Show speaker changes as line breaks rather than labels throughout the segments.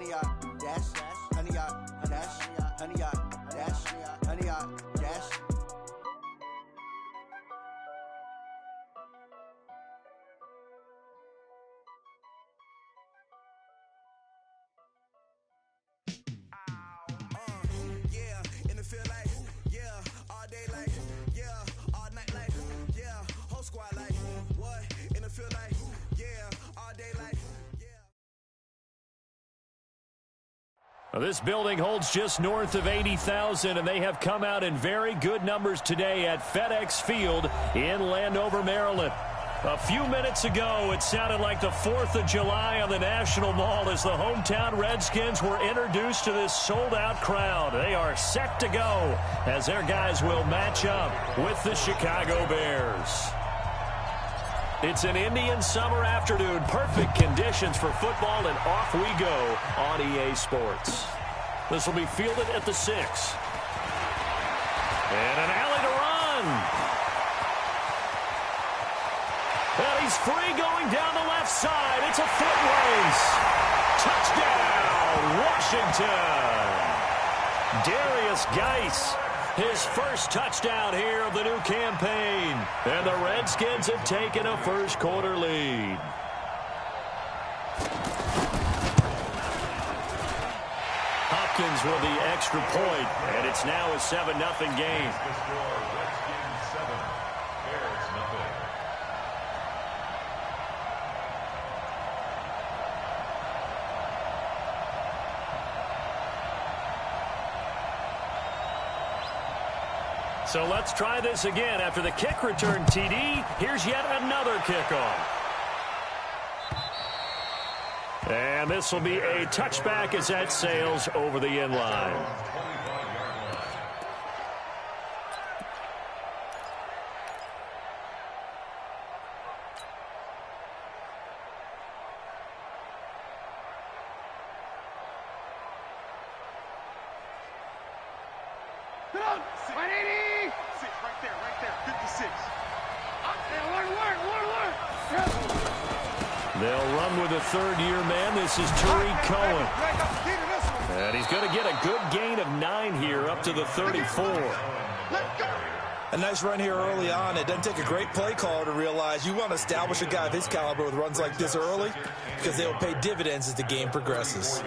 honey yard, dash, honey yard, dash, honey yard, dash, honey yard, dash.
Yeah, in the field like, yeah, all day like, yeah, all night like, yeah, whole squad like, what? In the field like, yeah, all day like,
Well, this building holds just north of 80,000, and they have come out in very good numbers today at FedEx Field in Landover, Maryland. A few minutes ago, it sounded like the 4th of July on the National Mall as the hometown Redskins were introduced to this sold-out crowd. They are set to go as their guys will match up with the Chicago Bears. It's an Indian summer afternoon. Perfect conditions for football, and off we go on EA Sports. This will be fielded at the 6. And an alley to run. And he's free going down the left side. It's a foot race. Touchdown, Washington. Darius Geis. His first touchdown here of the new campaign. And the Redskins have taken a first quarter lead. Hopkins with the extra point, and it's now a 7-0 game.
Redskins 7, Bears nothing.
So let's try this again. After the kick return TD, here's yet another kickoff. And this will be a touchback as that sails over the end line. They'll run with a third-year man. This is Tariq Cohen. And he's going to get a good gain of 9 here up to the 34.
A nice run here early on. It doesn't take a great play caller to realize you want to establish a guy of his caliber with runs like this early because they will pay dividends as the game progresses.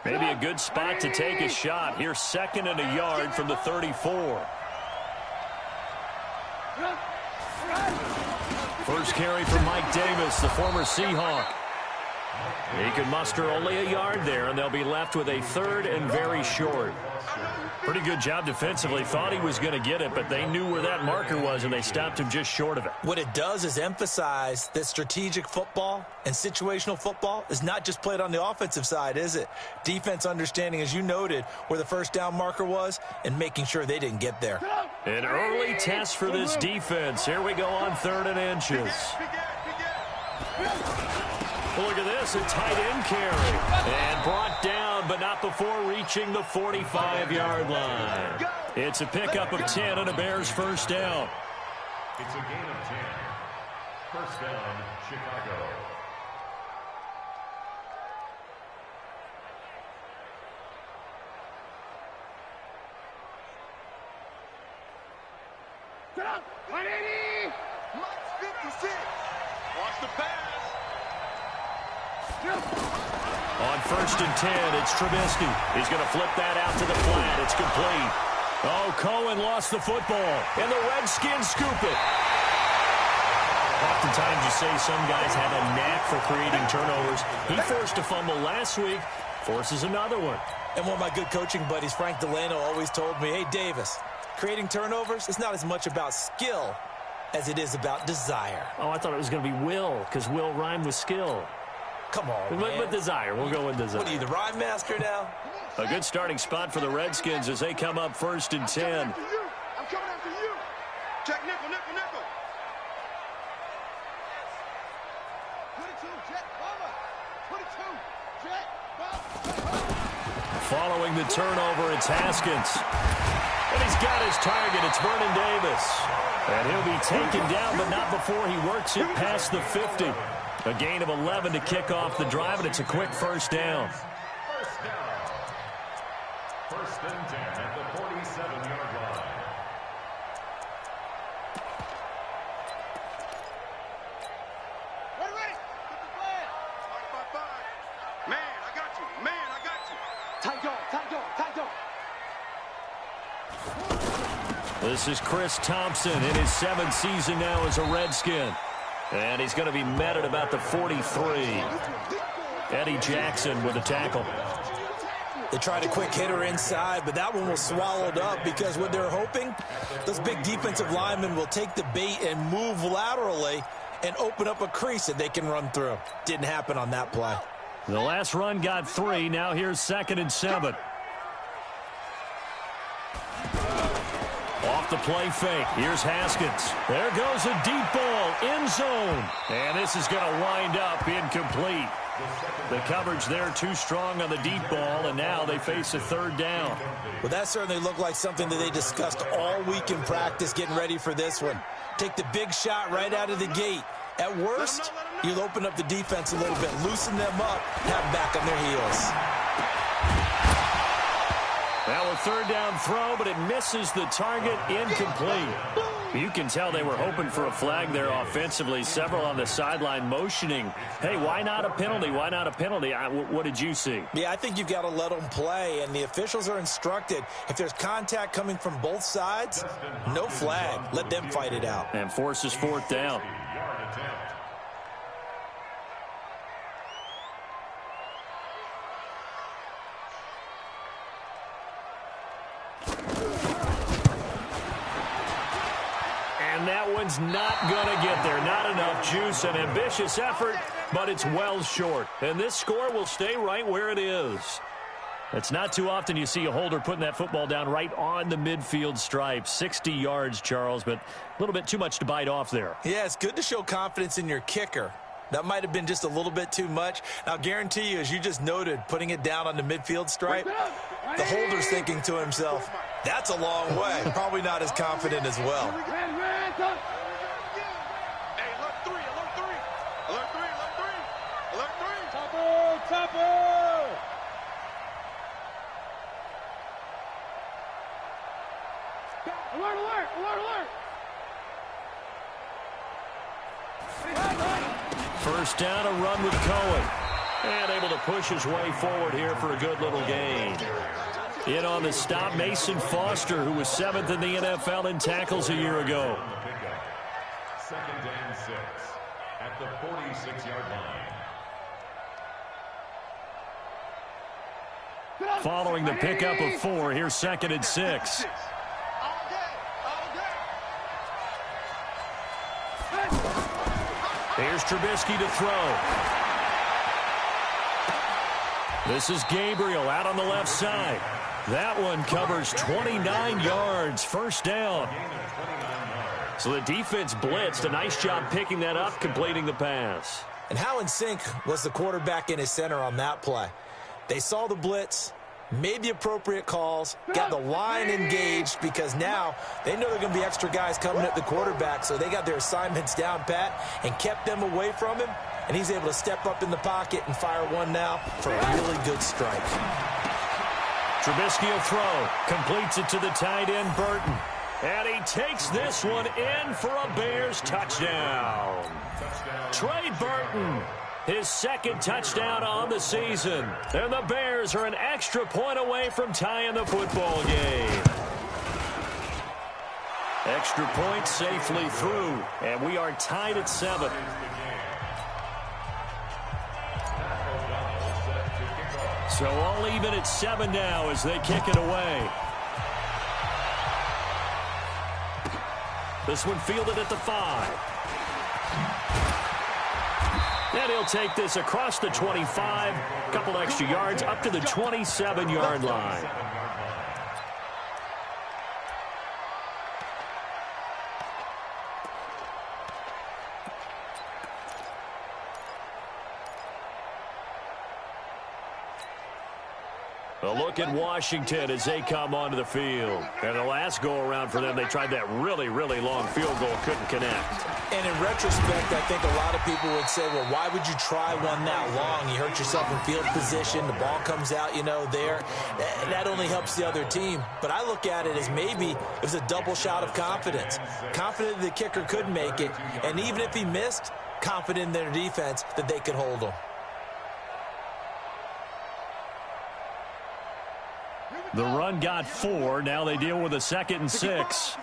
Maybe a good spot to take a shot. Here's 2nd and a yard from the 34. First carry from Mike Davis, the former Seahawk. He can muster only a yard there, and they'll be left with a 3rd and very short. Pretty good job defensively. Thought he was going to get it, but they knew where that marker was, and they stopped him just short of it.
What it does is emphasize that strategic football and situational football is not just played on the offensive side, is it? Defense understanding, as you noted, where the first down marker was and making sure they didn't get there.
An early test for this defense. Here we go on 3rd and inches. Look at this, a tight end carry. And brought down, but not before reaching the 45-yard line. It's a pickup of 10 and a Bears first down.
It's a gain of 10. First down, Chicago.
Get up, 180. Mike 56. Watch the pass.
On 1st and 10, it's Trubisky. He's going to flip that out to the flat. It's complete. Oh, Cohen lost the football, and the Redskins scoop it. Oftentimes you say some guys have a knack for creating turnovers. He forced a fumble last week, forces another one.
And one of my good coaching buddies, Frank Delano, always told me, hey, Davis, creating turnovers is not as much about skill as it is about desire.
Oh, I thought it was going to be will, because will rhymed with skill.
Come on, man.
With desire. We'll go with desire.
What are you, the rhyme master now?
A good starting spot for the Redskins as they come up 1st and 10.
I'm coming after you. Check nickel, nickel, nickel. 22, jet, bomber. 22, jet, bomber.
Following the turnover, it's Haskins. And he's got his target. It's Vernon Davis. And he'll be taken down, but not before he works it past the 50. A gain of 11 to kick off the drive, and it's a quick first down.
First down. First and 10 at the 47-yard line.
Ready. Get the flag. 5-5-5. Man, I got you. Man, I got you. Tight dog.
This is Chris Thompson in his 7th season now as a Redskin. And he's going to be met at about the 43. Eddie Jackson with a tackle.
They tried a quick hitter inside, but that one was swallowed up because what they're hoping, those big defensive linemen will take the bait and move laterally and open up a crease that they can run through. Didn't happen on that play.
The last run got 3. Now here's 2nd and 7. Off the play fake. Here's Haskins. There goes a deep ball. End zone. And this is going to wind up incomplete. The coverage there too strong on the deep ball, and now they face a 3rd down.
Well, that certainly looked like something that they discussed all week in practice getting ready for this one. Take the big shot right out of the gate. At worst, you'll open up the defense a little bit, loosen them up, have them back on their heels.
Now a 3rd down throw, but it misses the target, incomplete. You can tell they were hoping for a flag there offensively. Several on the sideline motioning, hey, why not a penalty? Why not a penalty? What did you see?
Yeah, I think you've got to let them play, and the officials are instructed, if there's contact coming from both sides, no flag. Let them fight it out.
And forces 4th down.
Yard attempt.
And that one's not going to get there. Not enough juice. An ambitious effort, but it's well short. And this score will stay right where it is. It's not too often you see a holder putting that football down right on the midfield stripe. 60 yards, Charles, but a little bit too much to bite off there.
Yeah, it's good to show confidence in your kicker. That might have been just a little bit too much. I'll guarantee you, as you just noted, putting it down on the midfield stripe, the holder's thinking to himself, that's a long way. Probably not as confident as well.
Hey, alert 3. Alert 3. Topper. Alert.
First down, a run with Cohen. And able to push his way forward here for a good little gain. In on the stop, Mason Foster, who was 7th in the NFL in tackles a year ago.
2nd and 6 at the 46-yard line.
Following the pickup of 4, here's 2nd and 6. Here's Trubisky to throw. This is Gabriel out on the left side. That one covers 29 yards. First down. So the defense blitzed. A nice job picking that up, completing the pass.
And how in sync was the quarterback and his center on that play? They saw the blitz, made the appropriate calls, got the line engaged because now they know there are going to be extra guys coming at the quarterback, so they got their assignments down pat and kept them away from him, and he's able to step up in the pocket and fire one now for a really good strike.
Trubisky will throw, completes it to the tight end, Burton. And he takes this one in for a Bears touchdown. Trey Burton, his 2nd touchdown on the season. And the Bears are an extra point away from tying the football game. Extra point safely through, and we are tied at 7. So all even at 7 now as they kick it away. This one fielded at the 5. And he'll take this across the 25, a couple extra yards, up to the 27-yard line. A look at Washington as they come onto the field. And the last go-around for them, they tried that really, really long field goal, couldn't connect.
And in retrospect, I think a lot of people would say, well, why would you try one that long? You hurt yourself in field position. The ball comes out, there. That only helps the other team. But I look at it as maybe it was a double shot of confidence. Confident the kicker could make it. And even if he missed, confident in their defense that they could hold him.
The run got 4. Now they deal with a 2nd and 6.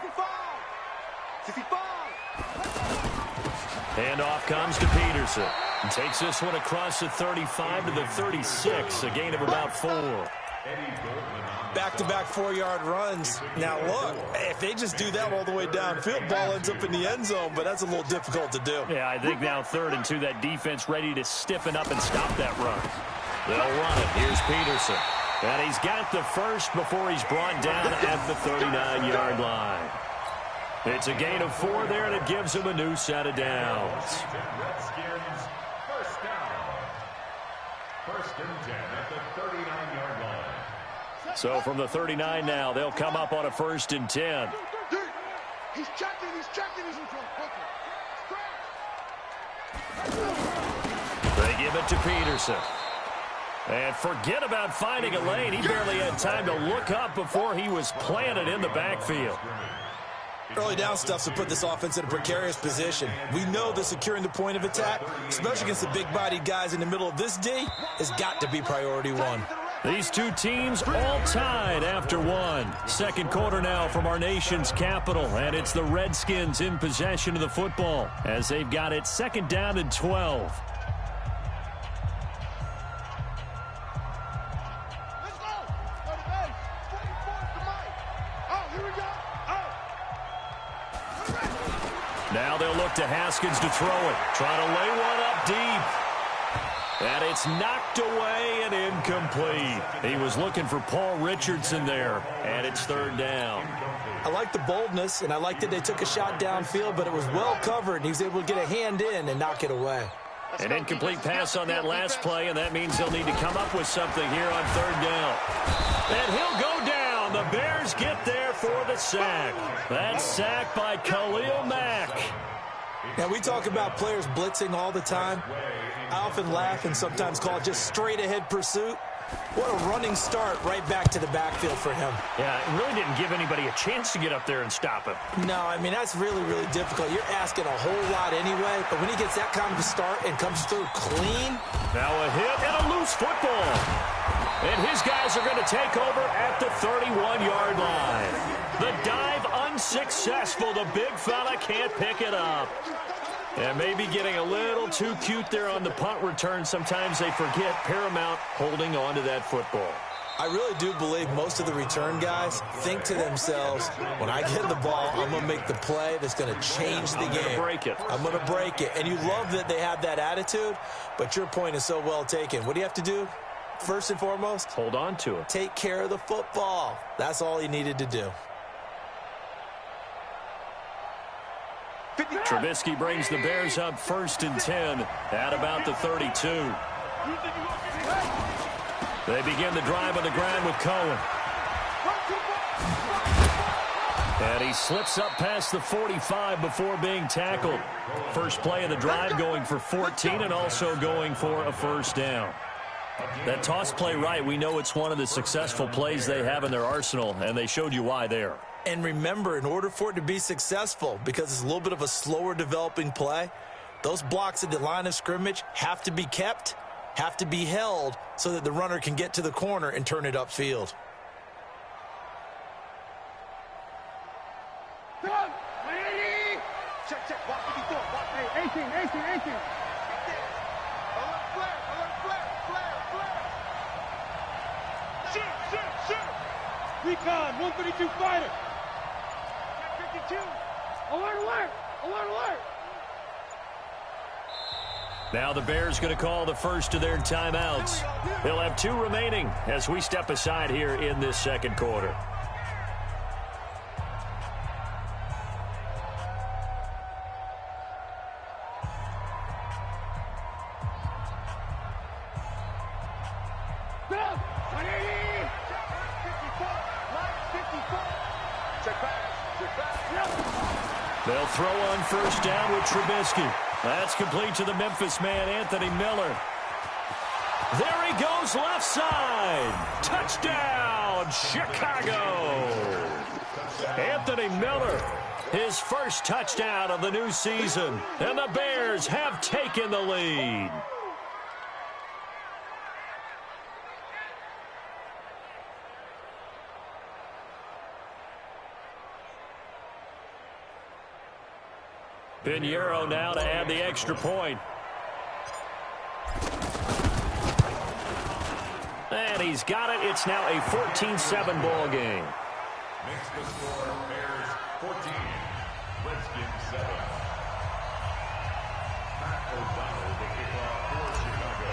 Handoff comes to Peterson. And takes this one across the 35 to the 36. A gain of about 4.
Back-to-back 4-yard runs. Now, look, if they just do that all the way downfield, ball ends up in the end zone, but that's a little difficult to do.
Yeah, I think now 3rd and 2, that defense ready to stiffen up and stop that run. They'll run it. Here's Peterson. And he's got the first before he's brought down at the 39-yard line. It's a gain of 4 there, and it gives him a new set of downs.
Redskins, first down. 1st and 10 at the 39-yard line.
So from the 39 now, they'll come up on a 1st and 10.
He's checking, he's in front.
They give it to Peterson. And forget about finding a lane. He barely had time to look up before he was planted in the backfield.
Early down stuff to put this offense in a precarious position. We know that securing the point of attack, especially against the big-bodied guys in the middle of this D, has got to be priority 1.
These two teams all tied after 1. 2nd quarter now from our nation's capital, and it's the Redskins in possession of the football as they've got it 2nd down and 12. Now they'll look to Haskins to throw it. Trying to lay one up deep. And it's knocked away and incomplete. He was looking for Paul Richardson there. And it's 3rd down.
I like the boldness, and I like that they took a shot downfield, but it was well covered, and he was able to get a hand in and knock it away.
An incomplete pass on that last play, and that means they'll need to come up with something here on 3rd down. And he'll go down. The Bears get there for the sack. That's sacked by Khalil Mack.
Now, we talk about players blitzing all the time. I often laugh and sometimes call it just straight-ahead pursuit. What a running start right back to the backfield for him.
Yeah, it really didn't give anybody a chance to get up there and stop him.
No, I mean, that's really, really difficult. You're asking a whole lot anyway, but when he gets that kind of a start and comes through clean.
Now a hit and a loose football. And his guys are going to take over at the 31-yard line. The dive unsuccessful. The big fella can't pick it up. And maybe getting a little too cute there on the punt return. Sometimes they forget paramount holding on to that football.
I really do believe most of the return guys think to themselves, when I get the ball, I'm going to make the play that's going to change the game. I'm going to break it. And you love that they have that attitude, but your point is so well taken. What do you have to do? First and foremost,
hold on to it.
Take care of the football. That's all he needed to do.
Trubisky brings the Bears up 1st and 10 at about the 32. They begin the drive on the ground with Cohen. And he slips up past the 45 before being tackled. First play of the drive going for 14 and also going for a 1st down. That toss play right, we know it's one of the successful plays they have in their arsenal, and they showed you why there.
And remember, in order for it to be successful, because it's a little bit of a slower developing play, those blocks at the line of scrimmage have to be kept, have to be held, so that the runner can get to the corner and turn it upfield.
Check. Block 54. Block 18. Alert flare. Shoot. Recon, 132 fighter. 52. Alert.
Now the Bears going to call the first of their timeouts. They'll have 2 remaining as we step aside here in this 2nd quarter. They'll throw on first down with Trubisky. That's complete to the Memphis man, Anthony Miller. There he goes, left side. Touchdown, Chicago. Anthony Miller, his first touchdown of the new season. And the Bears have taken the lead. Pinheiro now to add the extra point. And he's got it. It's now a 14-7 ball game.
Makes the score Bears 14, Redskins 7. Matt O'Donnell, the kickoff for Chicago.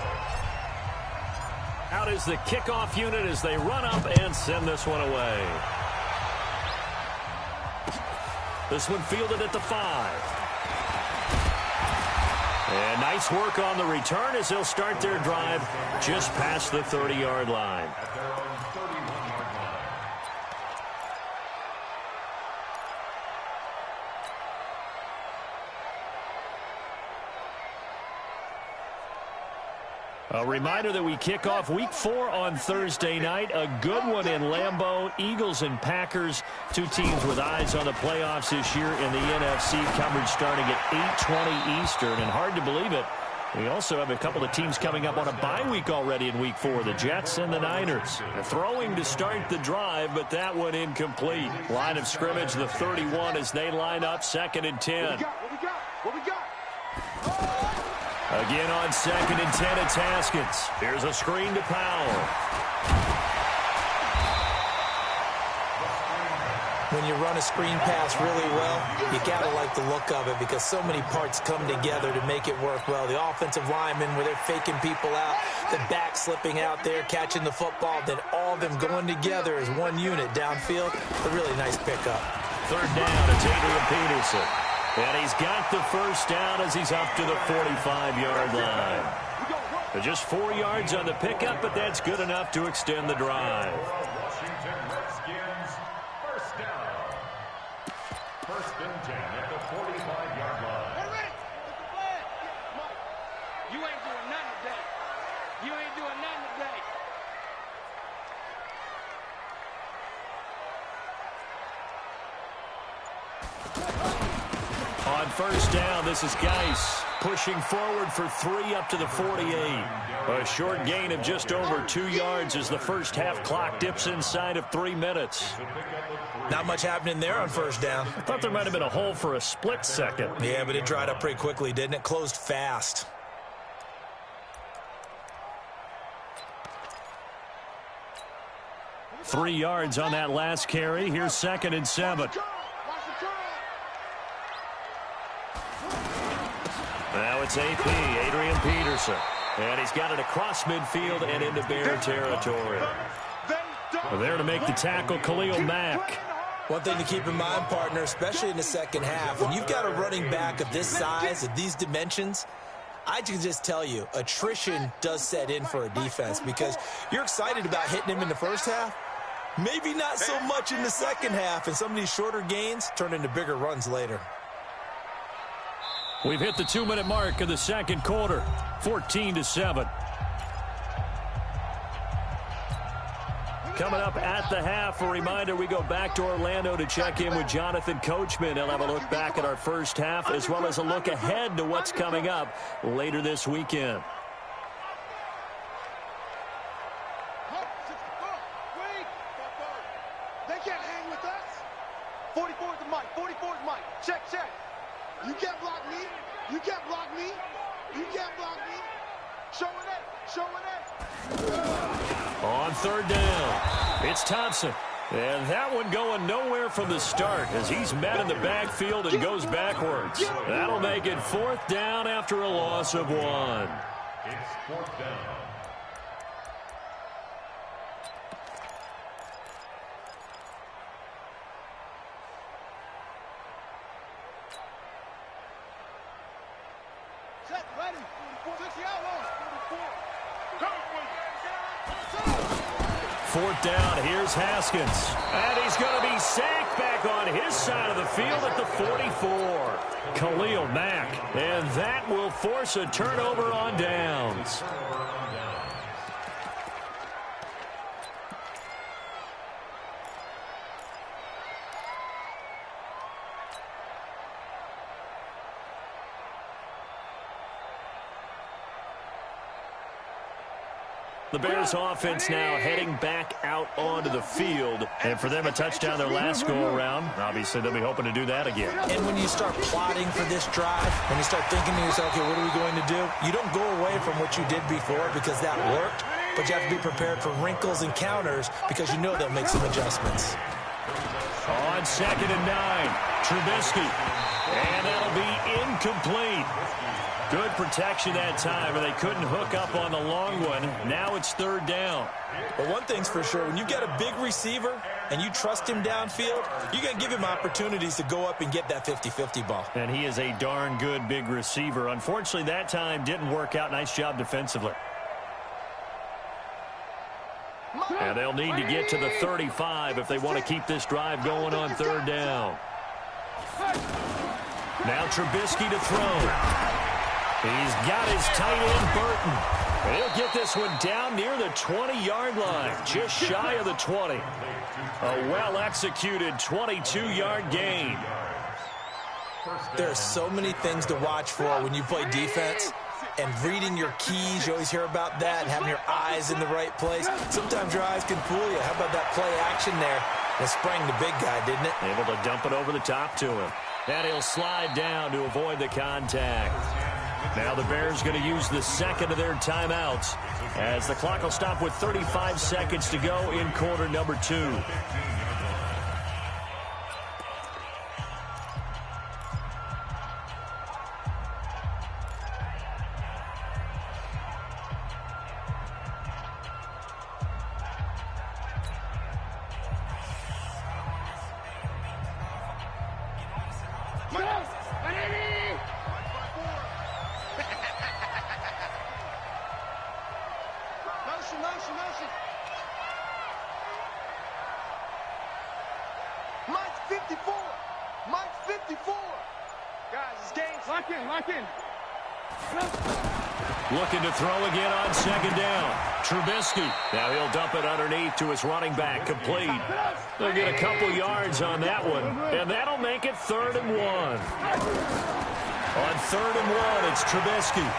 Out is the kickoff unit as they run up and send this one away. This one fielded at the 5. And nice work on the return as they'll start their drive just past the 30-yard line.
At their own 31-yard line.
A reminder that we kick off Week 4 on Thursday night. A good one in Lambeau. Eagles and Packers, two teams with eyes on the playoffs this year in the NFC. Coverage starting at 8:20 Eastern. And hard to believe it, we also have a couple of teams coming up on a bye week already in Week 4. The Jets and the Niners. Throwing to start the drive, but that one incomplete. Line of scrimmage, the 31 as they line up, 2nd and 10.
What we got?
Again on 2nd and 10, it's Haskins. Here's a screen to Powell.
When you run a screen pass really well, you got to like the look of it because so many parts come together to make it work well. The offensive linemen, where they're faking people out, the back slipping out there, catching the football, then all of them going together as one unit downfield. A really nice pickup.
3rd down, it's Adrian Peterson. And he's got the first down as he's up to the 45-yard line. Just 4 yards on the pickup, but that's good enough to extend the drive.
Washington Redskins, first down. 1st and 10 at the 45-yard line.
You ain't doing nothing today. You ain't doing nothing today.
On first down, this is Geis pushing forward for 3 up to the 48. A short gain of just over 2 yards as the first half clock dips inside of 3 minutes.
Not much happening there on first down.
I thought there might have been a hole for a split second.
Yeah, but it dried up pretty quickly, didn't it? Closed fast.
Three yards on that last carry. Here's 2nd and 7. Now it's AP, Adrian Peterson. And he's got it across midfield and into Bear territory. There to make the tackle, Khalil Mack.
One thing to keep in mind, partner, especially in the second half, when you've got a running back of this size, of these dimensions, I can just tell you, attrition does set in for a defense because you're excited about hitting him in the first half. Maybe not so much in the second half, and some of these shorter gains turn into bigger runs later.
We've hit the 2-minute mark of the second quarter, 14-7. Coming up at the half, a reminder, we go back to Orlando to check in with Jonathan Coachman. He'll have a look back at our first half as well as a look ahead to what's coming up later this weekend.
They can't hang with us. 44 is the mic. 44 is mic. Check. You can't block me. You can't block me. You can't block me. Showing it.
On 3rd down, it's Thompson. And that one going nowhere from the start as he's met in the backfield and goes backwards. That'll make it 4th down after a loss of 1.
It's 4th down.
Set, ready. 60 outlaws.
4th down, here's Haskins. And he's going to be sacked back on his side of the field at the 44. Khalil Mack. And that will force a turnover on downs. The Bears offense now heading back out onto the field. And for them, a touchdown their last go-around. Obviously, they'll be hoping to do that again.
And when you start plotting for this drive, when you start thinking to yourself, okay, what are we going to do? You don't go away from what you did before because that worked, but you have to be prepared for wrinkles and counters because you know they'll make some adjustments.
On 2nd and 9, Trubisky. And that'll be incomplete. Good protection that time, and they couldn't hook up on the long one. Now it's 3rd down.
But one thing's for sure, when you've got a big receiver and you trust him downfield, you're going to give him opportunities to go up and get that 50-50 ball.
And he is a darn good big receiver. Unfortunately, that time didn't work out. Nice job defensively. And they'll need to get to the 35 if they want to keep this drive going on 3rd down. Now Trubisky to throw. He's got his tight end, Burton. And he'll get this one down near the 20-yard line, just shy of the 20. A well-executed 22-yard gain.
There are so many things to watch for when you play defense. And reading your keys, you always hear about that, and having your eyes in the right place. Sometimes your eyes can fool you. How about that play action there? It sprang the big guy, didn't it?
Able to dump it over the top to him. And he'll slide down to avoid the contact. Now the Bears going to use the second of their timeouts as the clock will stop with 35 seconds to go in quarter number 2.
Mike's 54. Mike's 54. Guys, this game's lock in.
Looking to throw again on 2nd down. Trubisky. Now he'll dump it underneath to his running back. Complete. They'll get a couple yards on that one. And that'll make it 3rd and 1. On 3rd and 1, it's Trubisky.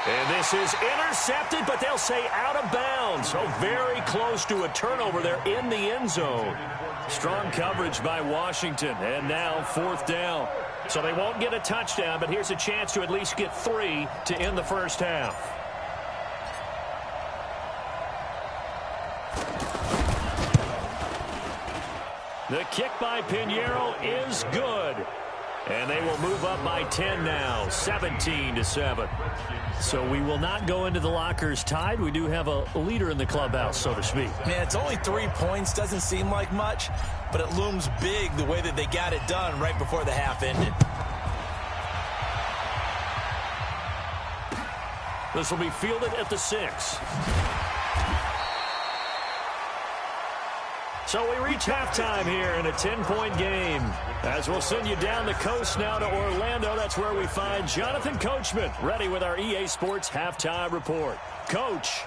And this is intercepted, but they'll say out of bounds. So very close to a turnover there in the end zone. Strong coverage by Washington. And now 4th down. So they won't get a touchdown, but here's a chance to at least get 3 to end the first half. The kick by Pinheiro is good. And they will move up by 10 now, 17-7. So we will not go into the lockers tied. We do have a leader in the clubhouse, so to speak.
Man, it's only 3 points. Doesn't seem like much, but it looms big the way that they got it done right before the half ended.
This will be fielded at the 6. So we reach halftime here in a 10-point game. As we'll send you down the coast now to Orlando, that's where we find Jonathan Coachman, ready with our EA Sports Halftime Report. Coach.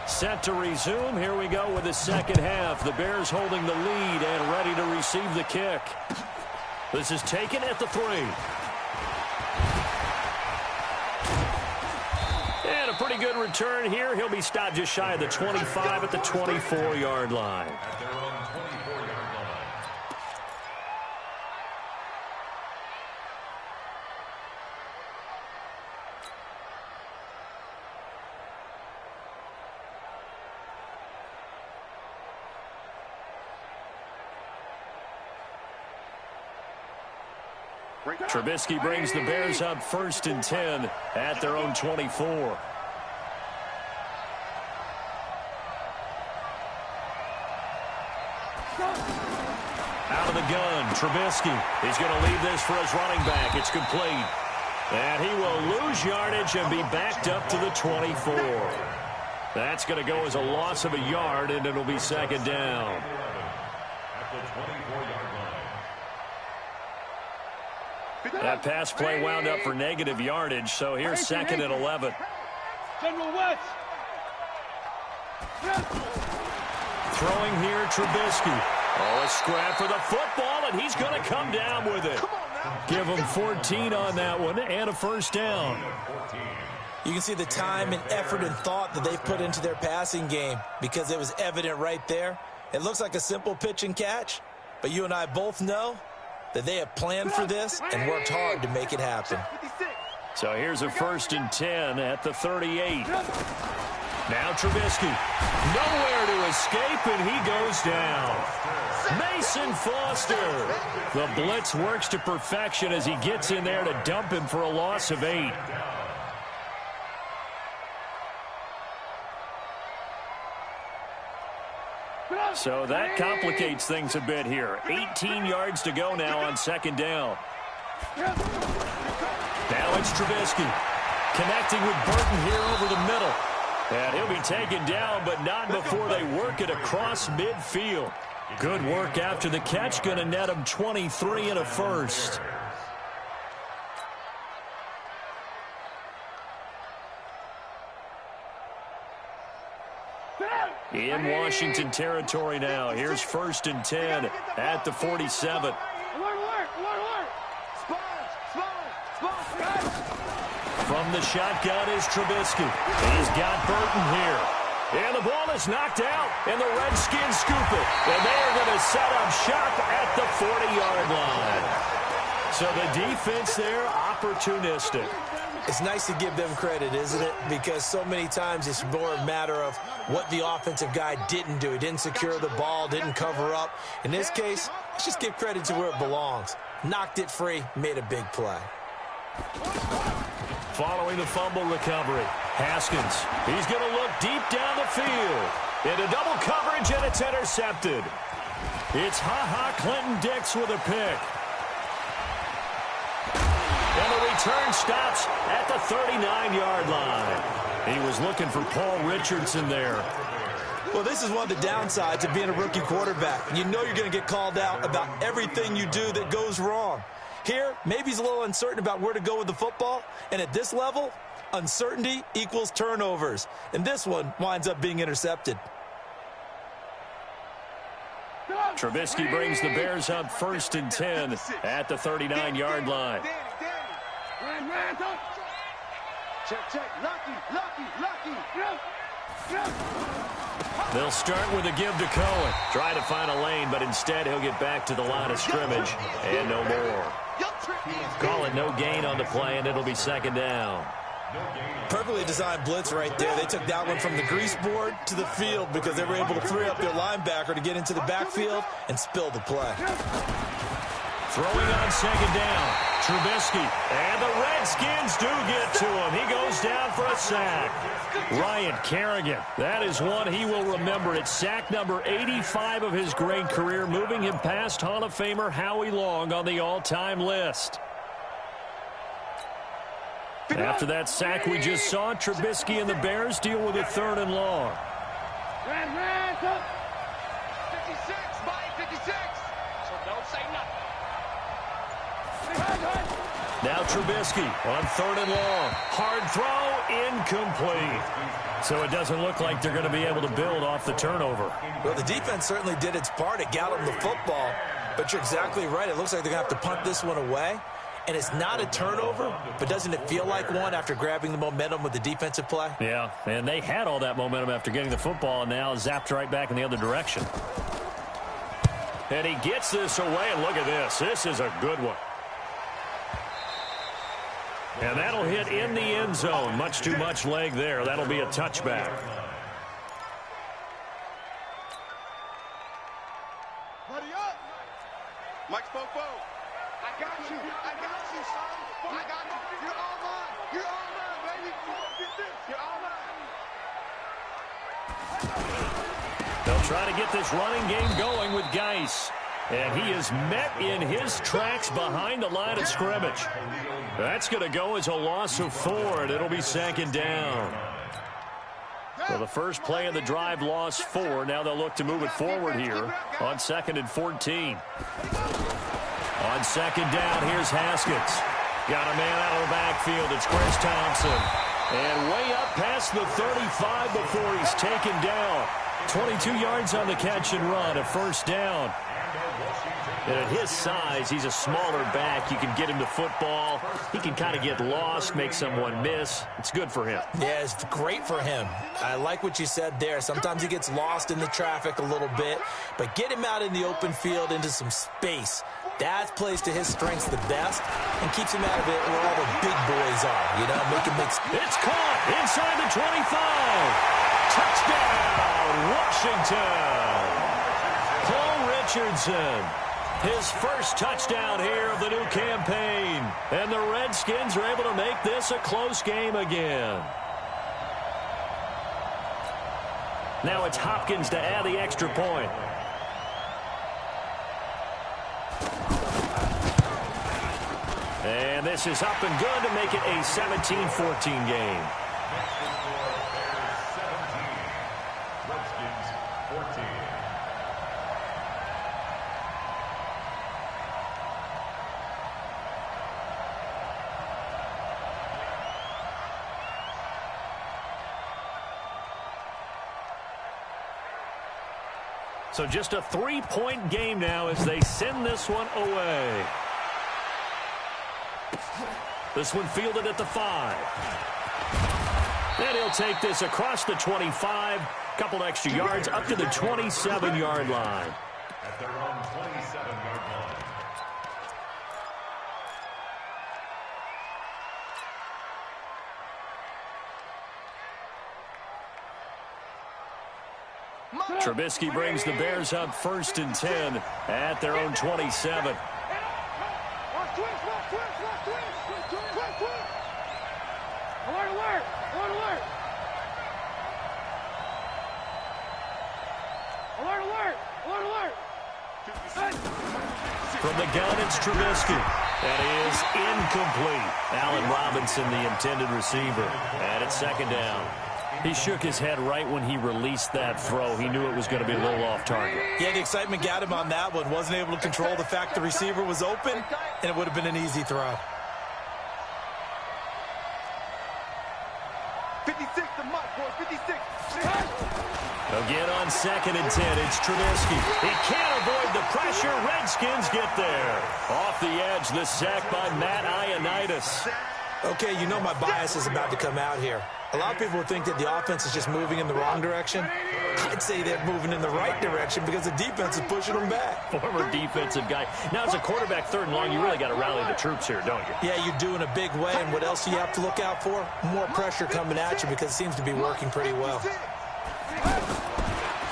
Set to resume. Here we go with the second half. The Bears holding the lead and ready to receive the kick. This is taken at the 3. And a pretty good return here. He'll be stopped just shy of the 25 at the 24-yard line. Trubisky brings the Bears up 1st and 10 at their own 24. Out of the gun, Trubisky. He's going to leave this for his running back. It's complete. And he will lose yardage and be backed up to the 24. That's going to go as a loss of a yard, and it'll be second down.
At the 24-yard line.
That pass play wound up for negative yardage, so here's second and 11.
General West.
Throwing here, Trubisky. Oh, a scrap for the football, and he's going to come down with it. Give him 14 on that one and a first down.
You can see the time and effort and thought that they've put into their passing game because it was evident right there. It looks like a simple pitch and catch, but you and I both know that they have planned for this and worked hard to make it happen.
So here's a first and 10 at the 38. Now Trubisky. Nowhere to escape, and he goes down. Mason Foster. The blitz works to perfection as he gets in there to dump him for a loss of 8. So that complicates things a bit here. 18 yards to go now on second down. Now it's Trubisky connecting with Burton here over the middle. And he'll be taken down, but not before they work it across midfield. Good work after the catch. Going to net him 23 and a first. In Washington territory now. Here's first and 10 at the 47. From the shotgun is Trubisky. He's got Burton here. And the ball is knocked out, and the Redskins scoop it. And they are going to set up shop at the 40-yard line. So the defense there, opportunistic.
It's nice to give them credit, isn't it? Because so many times it's more a matter of what the offensive guy didn't do. He didn't secure the ball, didn't cover up. In this case, let's just give credit to where it belongs. Knocked it free, made a big play.
Following the fumble recovery, Haskins. He's going to look deep down the field. Into double coverage, and it's intercepted. It's Clinton Dix with a pick. And the return stops at the 39-yard line. He was looking for Paul Richardson there.
Well, this is one of the downsides of being a rookie quarterback. You know you're going to get called out about everything you do that goes wrong. Here, maybe he's a little uncertain about where to go with the football. And at this level, uncertainty equals turnovers. And this one winds up being intercepted.
Trubisky brings the Bears up first and 10 at the 39-yard line.
Check. Lucky.
They'll start with a give to Cohen. Try to find a lane, but instead he'll get back to the line of scrimmage. And no more. Call it no gain on the play, and it'll be second down.
Perfectly designed blitz right there. They took that one from the grease board to the field because they were able to free up their linebacker to get into the backfield and spill the play.
Throwing on second down, Trubisky, and the Redskins do get to him. He goes down for a sack. Ryan Kerrigan, that is one he will remember. It's sack number 85 of his great career, moving him past Hall of Famer Howie Long on the all-time list. After that sack we just saw, Trubisky and the Bears deal with a third and long.
56, Mike, 56. So don't say nothing.
Now Trubisky on third and long. Hard throw, incomplete. So it doesn't look like they're going to be able to build off the turnover.
Well, the defense certainly did its part. It got them the football. But you're exactly right. It looks like they're going to have to punt this one away. And it's not a turnover, but doesn't it feel like one after grabbing the momentum with the defensive play?
Yeah, and they had all that momentum after getting the football, and now zapped right back in the other direction. And he gets this away, and look at this. This is a good one. And that'll hit in the end zone. Much too much leg there. That'll be a touchback.
Buddy up. Mike Popo. I got you, son. I got you. You're all mine. You're all mine, baby. You're all mine.
They'll try to get this running game going with Geis. And he is met in his tracks behind the line of scrimmage. That's going to go as a loss of 4, and it'll be second down. Well, the first play of the drive lost 4. Now they'll look to move it forward here on 2nd and 14. On 2nd down, here's Haskins. Got a man out of the backfield. It's Chris Thompson. And way up past the 35 before he's taken down. 22 yards on the catch and run, a first down. And at his size, he's a smaller back. You can get him to football. He can kind of get lost, make someone miss. It's good for him.
Yeah, it's great for him. I like what you said there. Sometimes he gets lost in the traffic a little bit, but get him out in the open field into some space. That plays to his strengths the best and keeps him out of it where all the big boys are. You know, make him mix.
It's caught inside the 25. Touchdown, Washington. Paul Richardson. His first touchdown here of the new campaign. And the Redskins are able to make this a close game again. Now it's Hopkins to add the extra point. And this is up and good to make it a 17-14 game.
Redskins 14.
So just a 3-point game now as they send this one away. This one fielded at the 5. And he'll take this across the 25. Couple extra yards up to the 27-yard line.
At their own 27-yard line.
Trubisky brings the Bears up 1st and 10 at their own 27. From the gun, it's Trubisky. That is incomplete. Allen Robinson, the intended receiver. And it's 2nd down. He shook his head right when he released that throw. He knew it was going to be a little off target.
Yeah, the excitement got him on that one. Wasn't able to control the fact the receiver was open, and it would have been an easy throw.
56 to Mike, boy, 56.
Again on 2nd and 10, it's Trubisky. He can't avoid the pressure. Redskins get there. Off the edge, the sack by Matt Ioannidis.
Okay, you know my bias is about to come out here. A lot of people would think that the offense is just moving in the wrong direction. I'd say they're moving in the right direction because the defense is pushing them back.
Former defensive guy. Now, as a quarterback 3rd and long, you really got to rally the troops here, don't you?
Yeah, you do in a big way. And what else do you have to look out for? More pressure coming at you because it seems to be working pretty well.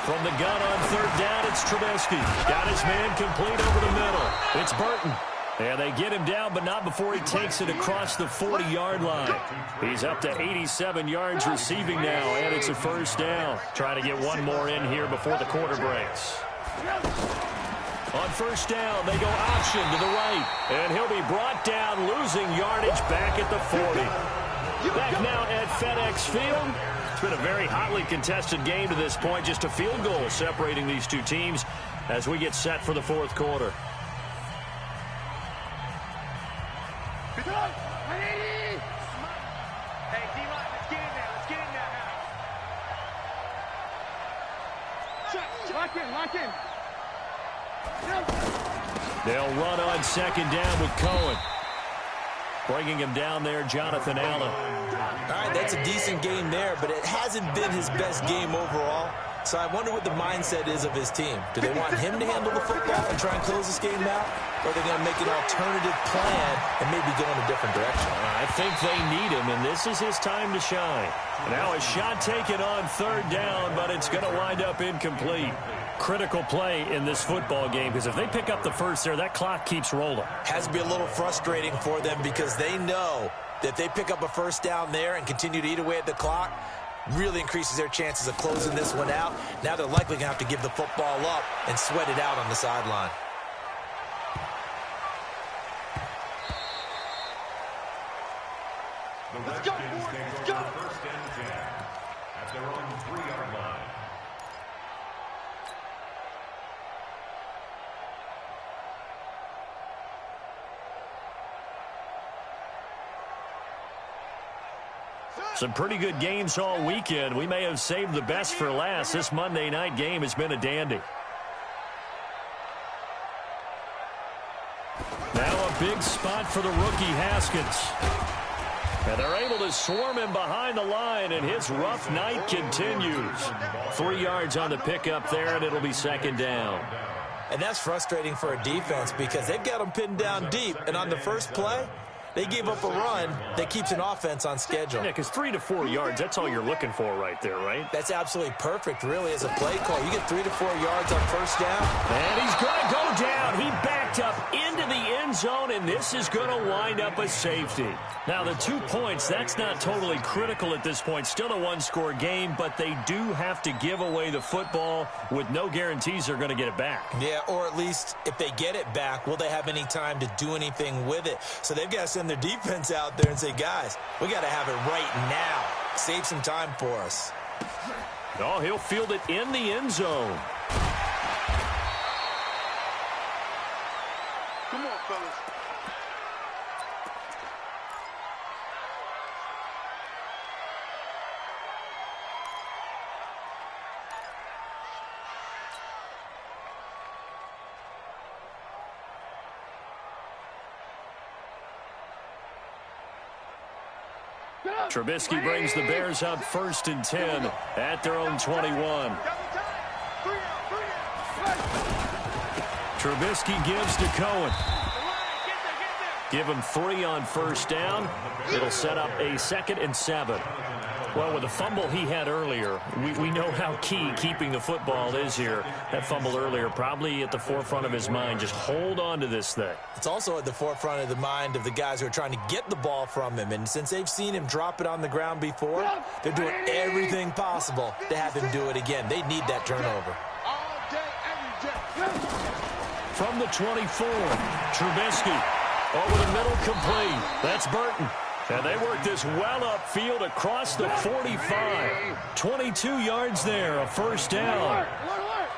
From the gun on 3rd down, it's Trubisky. Got his man complete over the middle. It's Burton. And they get him down, but not before he takes it across the 40-yard line. He's up to 87 yards receiving now, and it's a 1st down. Trying to get one more in here before the quarter breaks. On 1st down, they go option to the right, and he'll be brought down, losing yardage back at the 40. Back now at FedEx Field. It's been a very hotly contested game to this point. Just a field goal separating these two teams as we get set for the 4th quarter.
Hey, D-Lock, let's get in there. Let's get in there now. Lock in.
They'll run on 2nd down with Cohen. Bringing him down there, Jonathan Allen.
All right, that's a decent game there, but it hasn't been his best game overall. So I wonder what the mindset is of his team. Do they want him to handle the football and try and close this game out? Or are they going to make an alternative plan and maybe go in a different direction?
I think they need him, and this is his time to shine. Now a shot taken on 3rd down, but it's going to wind up incomplete. Critical play in this football game, because if they pick up the first there, that clock keeps rolling.
Has to be a little frustrating for them because they know that if they pick up a 1st down there and continue to eat away at the clock, really increases their chances of closing this one out. Now they're likely going to have to give the football up and sweat it out on the sideline.
The Redskins take over 1st and 10 at their own 3-yard line.
Some pretty good games all weekend. We may have saved the best for last. This Monday night game has been a dandy. Now a big spot for the rookie Haskins. And they're able to swarm him behind the line, and his rough night continues. 3 yards on the pickup there, and it'll be second down.
And that's frustrating for a defense because they've got them pinned down deep, and on the first play, they gave up a run that keeps an offense on schedule.
Yeah, because 3 to 4 yards, that's all you're looking for right there, right?
That's absolutely perfect, really, as a play call. You get 3 to 4 yards on first down.
And he's going to go down. He backed up into the end zone, and this is going to wind up a safety. Now, the 2 points, that's not totally critical at this point. Still a one-score game, but they do have to give away the football with no guarantees they're going to get it back.
Yeah, or at least if they get it back, will they have any time to do anything with it? So they've got to send their defense out there and say, guys, we got to have it right now. Save some time for us.
Oh, he'll field it in the end zone.
Come on, fellas.
Trubisky brings the Bears up 1st and 10 at their own 21. Trubisky gives to Cohen. Give him 3 on first down. It'll set up a 2nd and 7. Well, with the fumble he had earlier, we know how key keeping the football is here. That fumble earlier probably at the forefront of his mind. Just hold on to this thing.
It's also at the forefront of the mind of the guys who are trying to get the ball from him. And since they've seen him drop it on the ground before, they're doing everything possible to have him do it again. They need that turnover.
All day, every day.
From the 24, Trubisky over the middle, complete. That's Burton. And they work this well upfield across the 45. 22 yards there, a first down.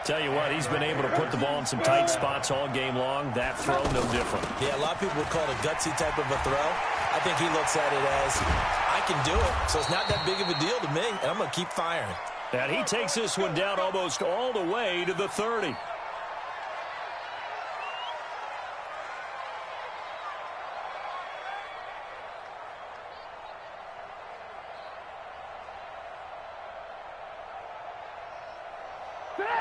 Tell you what, he's been able to put the ball in some tight spots all game long. That throw, no different.
Yeah, a lot of people would call it a gutsy type of a throw. I think he looks at it as, I can do it, so it's not that big of a deal to me, and I'm going to keep firing.
And he takes this one down almost all the way to the 30.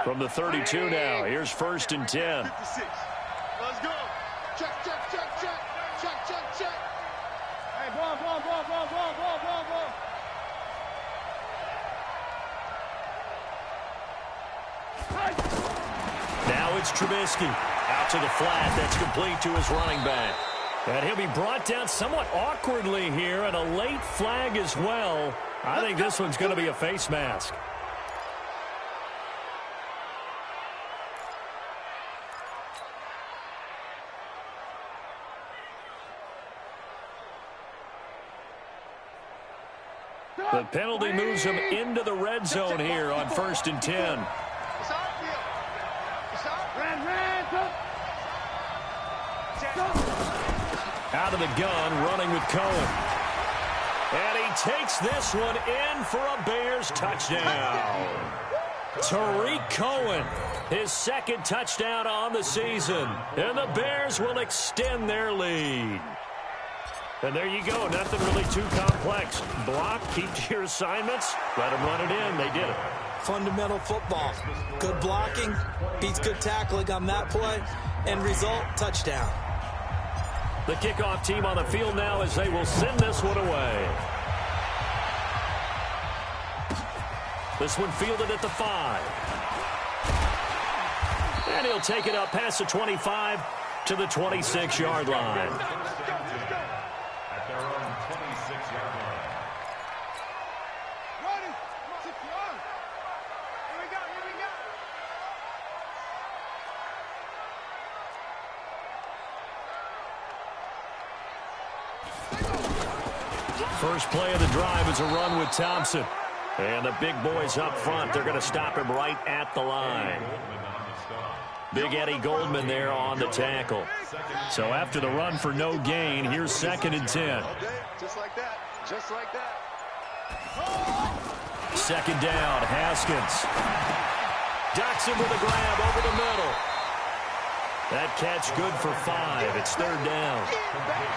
From the 32 now, here's 1st and 10.
56. Let's go. Check, check, check, check. Check, check, check. Hey, ball.
Now it's Trubisky. Out to the flat. That's complete to his running back. And he'll be brought down somewhat awkwardly here, and a late flag as well. I think this one's going to be a face mask. The penalty moves him into the red zone here on 1st and 10. Out of the gun, running with Cohen. And he takes this one in for a Bears touchdown. Tariq Cohen, his 2nd touchdown on the season. And the Bears will extend their lead. And there you go. Nothing really too complex. Block, keep to your assignments, let them run it in. They did it.
Fundamental football. Good blocking, beats good tackling on that play, and result, touchdown.
The kickoff team on the field now as they will send this one away. This one fielded at the 5. And he'll take it up past the 25 to the 26-yard line.
At their own 26-yard line.
Ready? Secure. Here we go.
First play of the drive is a run with Thompson. And the big boys up front, they're going to stop him right at the line. Big Eddie Goldman there on the tackle. So after the run for no gain, here's 2nd and 10.
Just like that. Just like that.
2nd down, Haskins. Ducks him with a grab over the middle. That catch good for 5. It's 3rd down.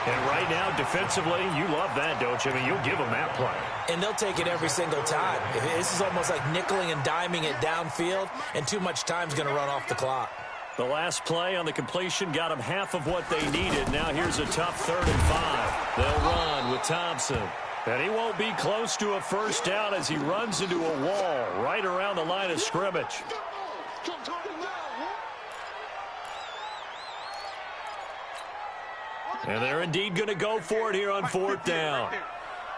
And right now, defensively, you love that, don't you? I mean, you'll give them that play.
And they'll take it every single time. This is almost like nickeling and diming it downfield, and too much time's going to run off the clock.
The last play on the completion got them half of what they needed. Now here's a tough 3rd and 5. They'll run with Thompson. And he won't be close to a first down as he runs into a wall right around the line of scrimmage. And they're indeed going to go for it here on 4th down.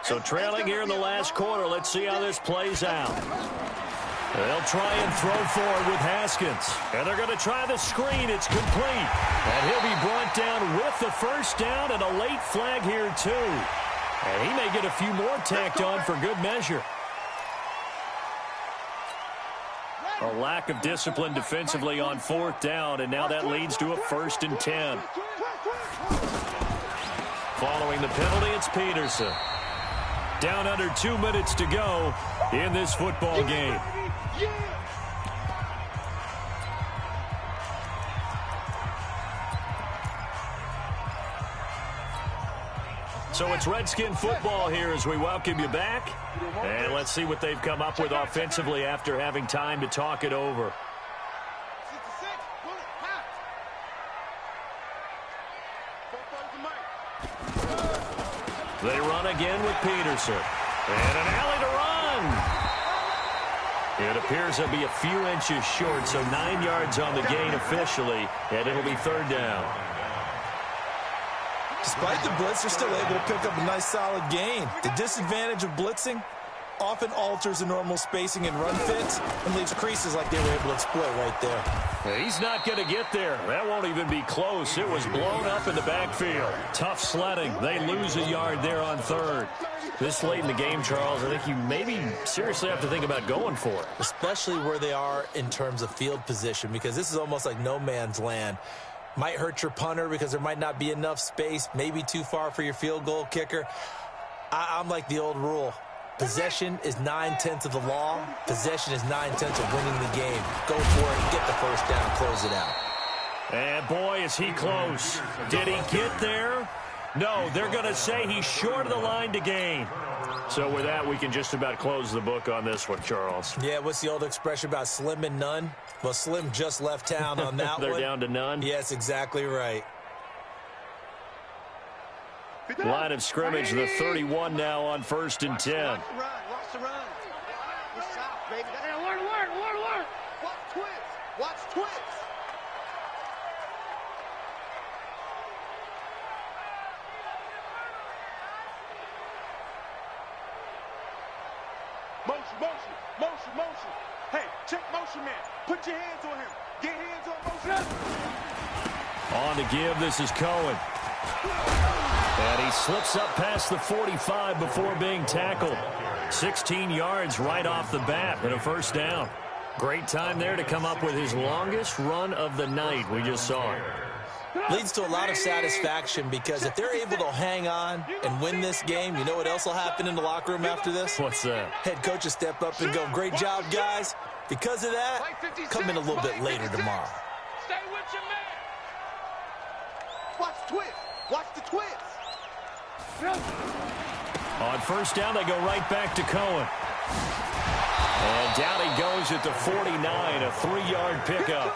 So trailing here in the last quarter, let's see how this plays out. They'll try and throw forward with Haskins. And they're going to try the screen. It's complete. And he'll be brought down with the first down and a late flag here too. And he may get a few more tacked on for good measure. A lack of discipline defensively on 4th down, and now that leads to a 1st and 10. Following the penalty, it's Peterson. Down under 2 minutes to go in this football game. So it's Redskin football here as we welcome you back. And let's see what they've come up with offensively after having time to talk it over. They run again with Peterson. And an alley to run. It appears they'll be a few inches short, so 9 yards on the gain officially, and it'll be 3rd down.
Despite the blitz, they're still able to pick up a nice solid gain. The disadvantage of blitzing often alters the normal spacing and run fits and leaves creases like they were able to exploit right there.
He's not going to get there. That won't even be close. It was blown up in the backfield. Tough sledding. They lose a yard there on 3rd. This late in the game, Charles, I think you maybe seriously have to think about going for it.
Especially where they are in terms of field position, because this is almost like no man's land. Might hurt your punter because there might not be enough space, maybe too far for your field goal kicker. I'm like the old rule. Possession is 9/10 of the law. Possession is 9/10 of winning the game. Go for it, get the first down, close it out.
And boy, is he close. Did he get there? No, they're going to say he's short of the line to gain. So with that, we can just about close the book on this one, Charles.
Yeah, what's the old expression about slim and none? Well, Slim just left town on that
They're
one.
down to none?
Yes, exactly right.
Line of scrimmage, the 31 now on 1st and 10.
Watch the run. We're south, baby. Learn. Watch twist. Watch twist. Motion. Hey, check motion man. Put your hands on him. Get hands on motion.
On to give, this is Cohen. And he slips up past the 45 before being tackled. 16 yards right off the bat and a first down. Great time there to come up with his longest run of the night. We just saw it.
Leads to a lot of satisfaction because if they're able to hang on and win this game, you know what else will happen in the locker room after this?
What's that?
Head coach will step up and go, great job, guys. Because of that, come in a little bit later tomorrow.
Stay with your man. Watch twist. Watch the twist.
On first down, they go right back to Cohen. And down he goes at the 49, a 3-yard pickup.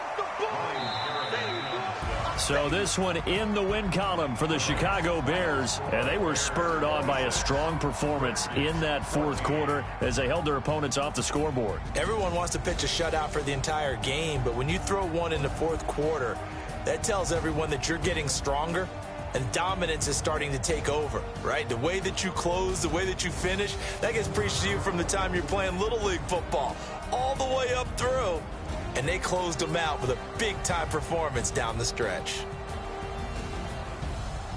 So this one in the win column for the Chicago Bears, and they were spurred on by a strong performance in that fourth quarter as they held their opponents off the scoreboard.
Everyone wants to pitch a shutout for the entire game, but when you throw one in the fourth quarter, that tells everyone that you're getting stronger and dominance is starting to take over, right? The way that you close, the way that you finish, that gets preached to you from the time you're playing Little League football all the way up through. And they closed them out with a big-time performance down the stretch.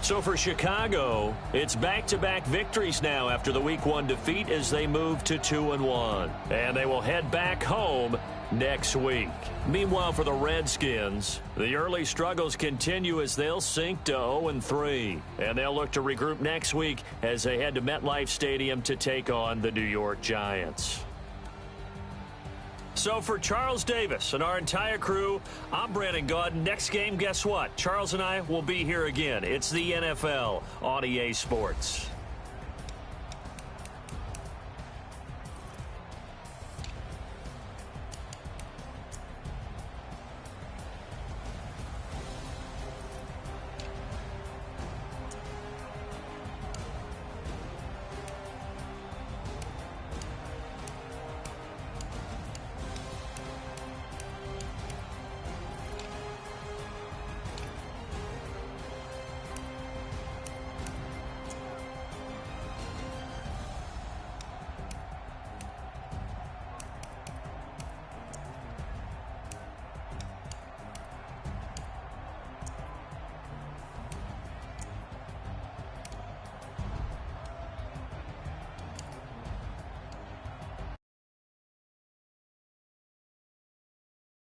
So for Chicago, it's back-to-back victories now after the Week 1 defeat as they move to 2-1. And they will head back home next week. Meanwhile, for the Redskins, the early struggles continue as they'll sink to 0-3. And they'll look to regroup next week as they head to MetLife Stadium to take on the New York Giants. So for Charles Davis and our entire crew, I'm Brandon Gaudin. Next game, guess what? Charles and I will be here again. It's the NFL on EA Sports.